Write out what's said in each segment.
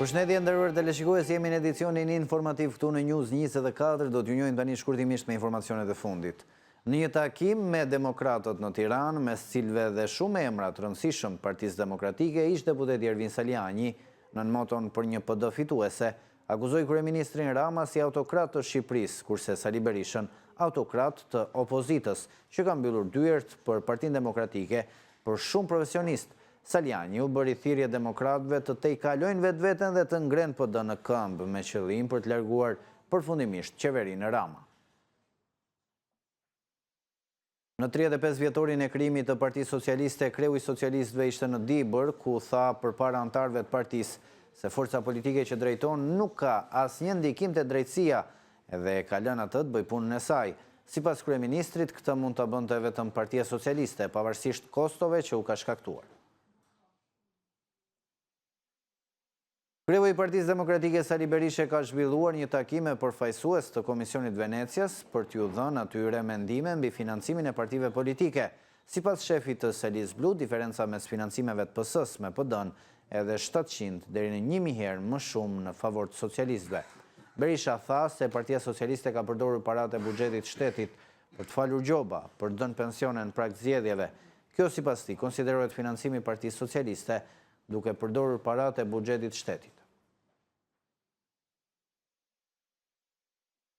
Përshëndetje nderuar teleshikues, jemi në edicionin informativ këtu në News 24, do t'ju njohim tani shkurtimisht me informacionet e fundit. Në një takim me demokratët në Tiranë, mes cilëve dhe shumë emra të rëndësishëm Partisë Demokratike, ish deputeti Ervin Saliani, në moton për një PD fituese, akuzoi kryeministrin Rama si autokrat të Shqipërisë, kurse Sali Berishën autokrat të opozitës, që ka mbyllur dyert për Partinë Demokratike për shumë profesionistë. Saliani u bëri thirrje demokratëve të tejkalojnë vetveten dhe të ngrenë PD në këmbë me qëllim për të larguar përfundimisht qeverinë Rama. Në 35 vjetorin e krijimit të Partisë Socialiste, kreu i socialistëve ishte në Dibër, ku tha përpara anëtarëve të partisë se forca politike që drejton nuk ka asnjë ndikim te drejtësia dhe ka lënë atë të bëjë punën e saj. Sipas kryeministrit, këtë mund ta bënte vetëm Partia Socialiste, pavarësisht kostove që u ka shkaktuar. Kreu i Partisë Demokratike Sali Berisha ka zhvilluar një takim me përfaqësues të Komisionit Venecias për t'ju dhënë atyre mendime mbi financimin e partive politike. Sipas shefit të Selis Blu, diferenca mes financimeve të PS-s me PD-n edhe 700 deri në 1000 herë më shumë në favor të socialistëve. Berisha tha se Partia Socialiste ka përdorur paratë e buxhetit shtetit për të falur gjoba, për të dhënë pensione në prag të zgjedhjeve. Kjo sipas tij konsiderohet financimi i Partisë Socialiste, duke përdorur paratë e buxhetit shtetit.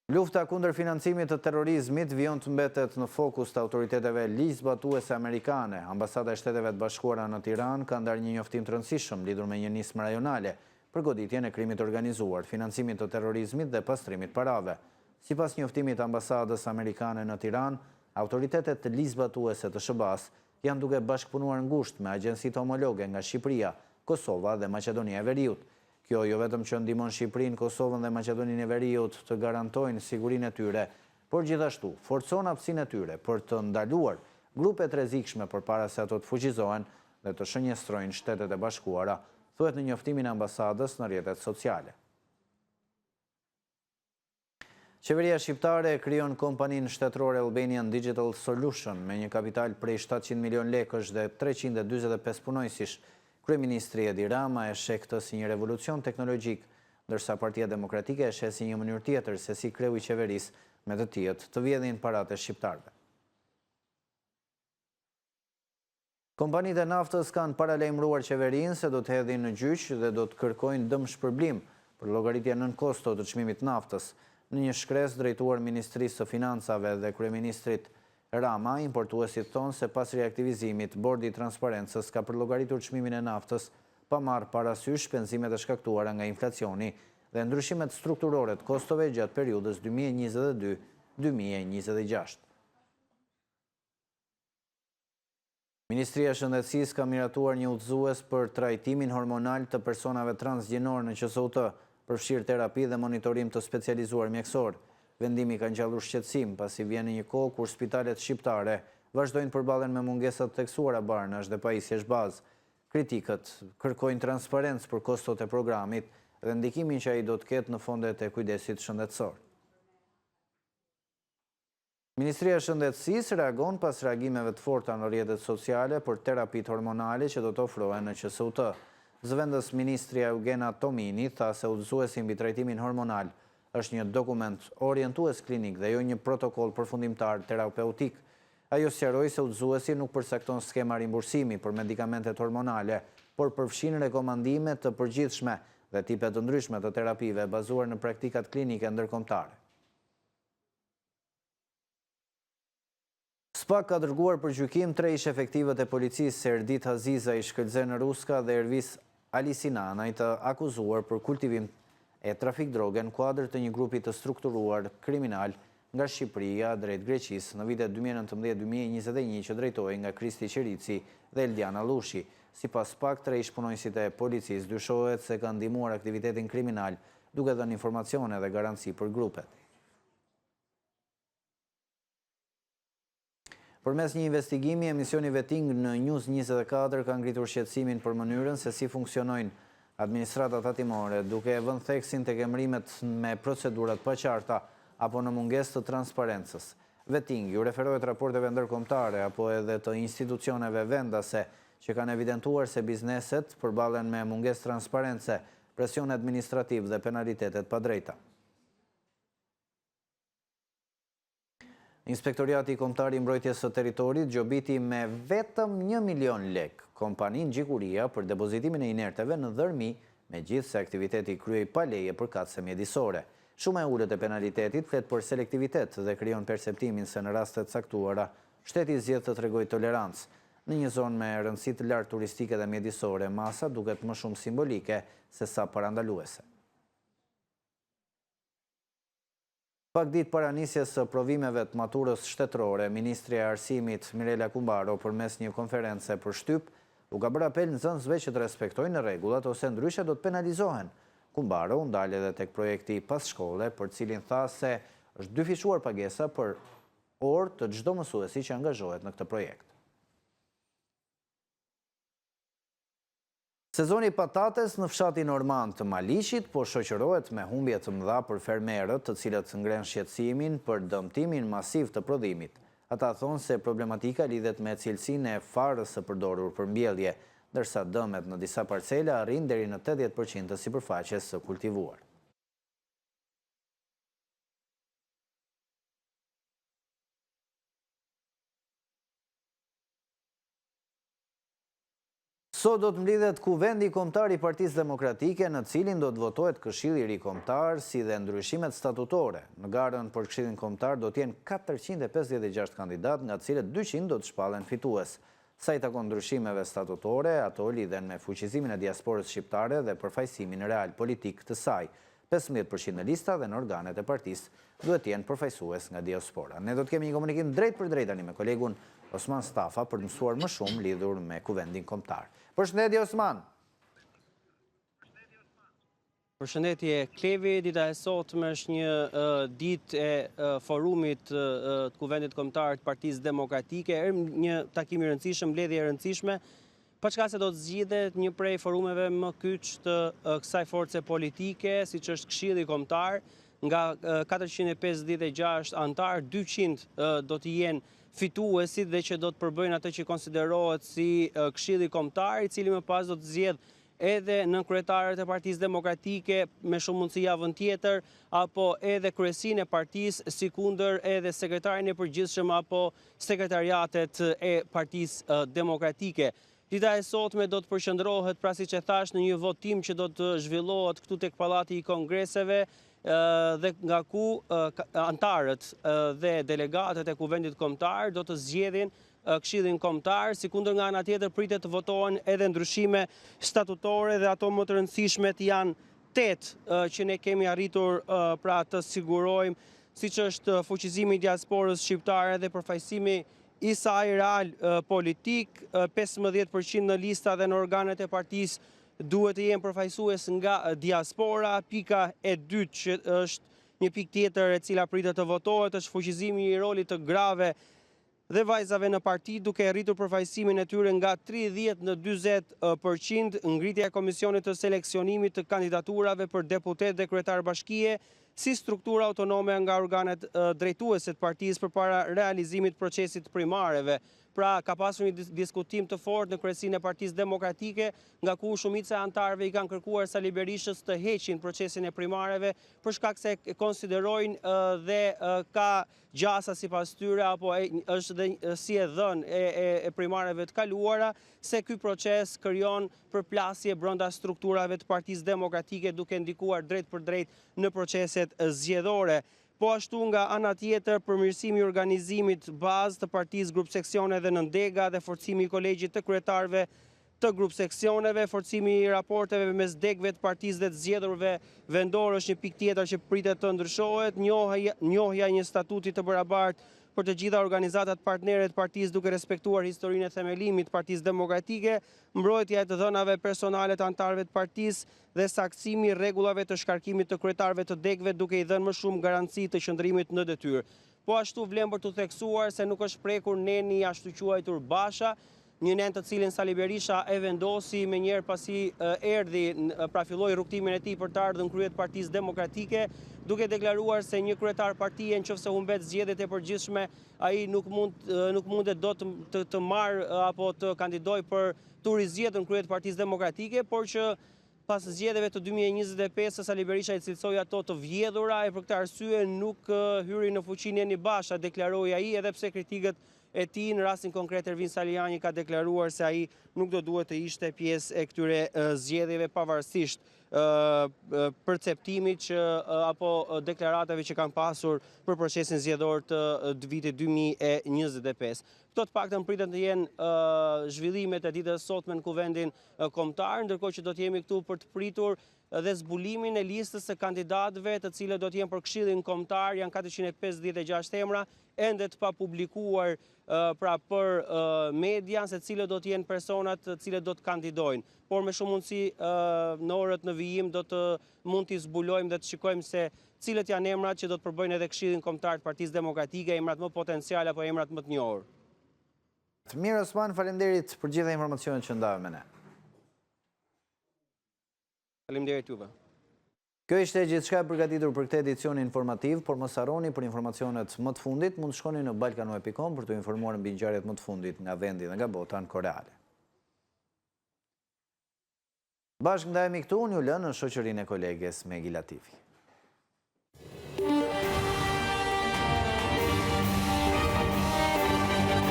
Lufta kundër financimit të terrorizmit vijon të mbetet në fokus të autoriteteve ligjzbatuese amerikane. Ambasada e Shteteve të Bashkuara në Tiranë ka ndarë një njoftim të rëndësishëm lidhur me një nismë rajonale për goditjen e krimit organizuar, financimit të terrorizmit dhe pastrimit parave. Sipas njoftimit të ambasadës amerikane në Tiranë, autoritetet ligjzbatuese të SBA-s janë duke bashkëpunuar ngushtë me agjencitë homologe nga Shqipëria, Kosova dhe Maqedonia e Veriut. Kjo jo vetëm që ndihmon Shqipërinë, Kosovën dhe Maqedoninë e Veriut të garantojnë sigurinë e tyre, por gjithashtu forcon aftësinë e tyre për të ndaluar grupe të rrezikshme përpara se ato të fuqizohen dhe të shënjestrojnë Shtetet e Bashkuara, thuhet në njoftimin e ambasadës në rrjetet sociale. Qeveria shqiptare krijon kompaninë shtetërore Albanian Digital Solution me një kapital prej 700 milion lekësh dhe 345 punojësish. Kryeministri Edi Rama e sheh këtë si një revolucion teknologjik, ndërsa Partia Demokratike e sheh si një mënyrë tjetër se si kreu i qeverisë me të tillë të vjedhin paratë e shqiptarëve. Kompanitë e naftës kanë paralajmëruar qeverinë se do të hedhin në gjyq dhe do të kërkojnë dëmshpërblim për llogaritje nën kosto të çmimit të naftës. Në një shkresë drejtuar Ministrisë së Financave dhe Kryeministrit Rama, importuesit thonë se pas reaktivizimit, Bordi i Transparencës ka përllogaritur çmimin e naftës pa marrë parasysh shpenzimet e shkaktuara nga inflacioni dhe ndryshimet strukturore të kostove gjatë periudhës 2022-2026. Ministria e Shëndetësisë ka miratuar një udhëzues për trajtimin hormonal të personave transgjinor në QSUT, përfshirë terapi dhe monitorim të specializuar mjekësor. Vendimi ka ngjallur shqetësim pasi vjen në një kohë kur spitalet shqiptare vazhdojnë përballen me mungesat të theksuara barnash dhe pajisjesh bazë. Kritikët kërkojnë transparencë për kostot e programit dhe ndikimin që ai do të ketë në fondet e kujdesit shëndetësor. Ministria e Shëndetësisë reagon pas reagimeve të forta në rrjetet sociale për terapitë hormonale që do të ofrohen në QSUT. Zëvendës ministria Eugena Tomini tha se udhëzuesi mbi trajtimin hormonal është një dokument orientues klinik dhe jo një protokoll përfundimtar terapeutik. Ajo sqaroi se udhëzuesi nuk përcakton skema rimbursimi për medikamentet hormonale, por përfshin rekomandime të përgjithshme dhe tipe të ndryshme të terapive bazuar në praktikat klinike ndërkombëtare. SPAK ka dërguar për gjykim 3 ish efektivët e policisë Serdit Haziza i Shkëlzen Ruska dhe Ervis Alisinana, i të akuzuar për kultivim e trafik droge në kuadër të një grupi të strukturuar kriminal nga Shqipëria drejt Greqisë në vitet 2019-2021 që drejtohej nga Kristi Qerici dhe Eldiana Lushi. Sipas SPAK, 3 ish punonjësit e policisë dyshohet se kanë ndihmuar aktivitetin kriminal duke dhënë informacione dhe garanci për grupet. Përmes një investigimi, emisioni Veting në News 24 ka ngritur shqetësimin për mënyrën se si funksionojnë administratat tatimore, duke e vënë theksin tek emërimet me procedurat paqarta apo në mungesë të transparencës. Veting ju referohet raporteve ndërkombëtare apo edhe të institucioneve vendase që kanë evidentuar se bizneset përballen me mungesë transparence, presion administrativ dhe penalitetet pa drejta. Inspektoriati Kombëtar i Mbrojtjes së Territorit gjobiti me vetëm 1 milion lek kompaninë Gjikuria për depozitimin e inerteve në dhërmi, megjithse aktiviteti kryej pa leje për katëse mjedisore. Shuma e ulët e penalitetit flet për selektivitet dhe krijon perceptimin se në rastet caktuara shteti zgjedh të tregojë tolerancë. Në një zonë me rëndësi të lartë turistike dhe mjedisore, masa duket më shumë simbolike se sa parandaluese. Pak ditë para nisjes së provimeve të maturës shtetërore, Ministri e Arsimit Mirela Kumbaro përmes një konference për shtyp u ka bërë apel nxënësve që të respektojnë rregullat ose ndryshe do të penalizohen. Kumbaro u ndal edhe tek projekti Pas shkolle, për cilin tha se është dyfishuar pagesa për orë të çdo mësuesi që angazhohet në këtë projekt. Sezoni patates në fshatin Orman të Malishit po shoqërohet me humbje të mëdha për fermerët, të cilët ngren shqetësimin për dëmtimin masiv të prodhimit. Ata thonë se problematika lidhet me cilësinë e farës së përdorur për mbjellje, ndërsa dëmet në disa parcela arrin deri në 80% të sipërfaqes së kultivuar. Sot do të mblidhet kuvendi kombëtar i Partisë Demokratike, në cilin do të votohet Këshilli i Ri Kombëtar, si dhe ndryshimet statutore. Në garën për Këshillin Kombëtar do të jenë 456 kandidat, nga të cilët 200 do të shpallen fitues. Sa i takon ndryshimeve statutore, ato lidhen me fuqizimin e diasporës shqiptare dhe përfaqësimin real politik të saj. 15% në lista dhe në organet e partisë duhet të jenë përfaqësues nga diaspora. Ne do të kemi një komunikim drejt për drejt tani me kolegun Osman Stafa për të mësuar më shumë lidhur me kuvendin kombëtar. Përshëndetje Osman. Përshëndetje Klevi, dita e sotme është një ditë e forumit të kuvendit kombëtar të Partisë Demokratike, një takim i rëndësishëm, mbledhje e rëndësishme, paçka se do të zgjidhet një prej forumeve më kyç të kësaj force politike, siç është Këshilli Kombëtar, nga 456 antar, 200 do të jenë fituesit dhe që do të përbëjnë atë që konsiderohet si Këshilli Kombëtar, i cili më pas do të zgjedh edhe nënkryetaret e Partisë Demokratike me shumë mundësi javën tjetër, apo edhe kryesinë e partisë, sikundër edhe sekretarin e përgjithshëm apo sekretariatet e Partisë Demokratike. Dita e sotme do të përqendrohet, pra siç e thash, në një votim që do të zhvillohet këtu tek Pallati i Kongreseve, dhe nga ku antarët dhe delegatët e kuvendit kombëtar do të zgjedhin Këshillin Kombëtar, sikundër nga ana tjetër pritet të votohen edhe ndryshime statutore dhe ato më të rëndësishmet janë 8 që ne kemi arritur pra të sigurojmë, siç është fuqizimi i diasporës shqiptare dhe përfaqësimi i saj real politik, 15% në lista dhe në organet e partisë duhet të jenë përfaqësues nga diaspora. Pika e dytë që është një pikë tjetër e cila pritet të votohet është fuqizimi i rolit të grave dhe vajzave në parti, duke rritur përfaqësimin e tyre nga 30 në 40%, ngritja e komisionit të seleksionimit të kandidaturave për deputet dhe kryetar bashkie, si struktura autonome nga organet drejtuese të partisë përpara realizimit procesit primareve. Pra, ka pasur një diskutim të fortë në kryesinë e Partisë Demokratike, nga ku shumica e antarëve i kanë kërkuar Sali Berishës të heqin procesin e primareve, për shkak se konsiderojnë dhe ka gjasa sipas tyre, apo është dhe si e dhënë e primareve të kaluara, se ky proces krijon përplasje brenda strukturave të Partisë Demokratike, duke ndikuar drejt për drejt në proceset zgjedhore. Po ashtu nga ana tjetër, përmirësimi i organizimit bazë të partisë grup seksione dhe nëndega dhe forcimi i kolegjit të kryetarëve të grup seksioneve, forcimi i raporteve mes degëve të partisë dhe të zgjedhurve vendor është një pikë tjetër që pritet të ndryshohet, njohja një statuti të barabartë për të gjitha organizatat partnere të partisë duke respektuar historinë e themelimit të Partisë Demokratike, mbrojtja e të dhënave personale të antarëve të partisë dhe saktësimi i rregullave të shkarkimit të kryetarëve të degëve duke i dhënë më shumë garanci të qëndrimit në detyrë. Po ashtu vlen për të theksuar se nuk është prekur neni i ashtu quajtur Basha, një nen të cilin Sali Berisha e vendosi me njerë pasi erdhi, pra filloi rrugtimin e tij për të ardhur në krye të Partisë Demokratike, duke deklaruar se një kryetar partie nëse humbet zgjedhjet e përgjithshme, ai nuk mundet dot të marrë apo të kandidojë për të rizgjedhur në krye të Partisë Demokratike, por që pas zgjedhjeve të 2025, Sali Berisha i cilësoi ato të vjedhura e për këtë arsye nuk hyri në fuqinë Eni Basha, deklaroi ai, edhe pse kritikët e tij në rastin konkret Ervin Saliani ka deklaruar se ai nuk do duhet të ishte pjesë e këtyre zgjedhjeve pavarësisht perceptimit që apo deklaratave që kanë pasur për procesin zgjedhor të vitit 2025. Këto të paktën pritet të jenë zhvillimet e ditës sotme në Kuvendin Kombëtar, ndërkohë që do të jemi këtu për të pritur dhe zbulimin e listës së kandidatëve të cilët do të jenë për Këshillin Kombëtar, janë 456 emra, ende të papublikuar pra për median se cilët do të jenë personat të cilët do të kandidojnë. Por me shumë mundësi në orët në vijim mund t'i zbulojmë dhe të shikojmë se cilët janë emrat që do të përbëjnë edhe Këshillin Kombëtar të Partisë Demokratike, emrat më potencial apo emrat më të njohur. Mirë Osman, faleminderit për gjitha informacionet që ndave me ne. Faleminderit juve. Kjo ishte gjithçka e përgatitur për këtë edicion informativ, por mos harroni për informacionet më të fundit, mund të shkoni në balkanu.com për të informuar mbi ngjarjet më të fundit nga vendi dhe nga bota në koreale. Bashkë ndajemi këtu, unë ju lënë në shoqërinë e koleges Megi Latifi.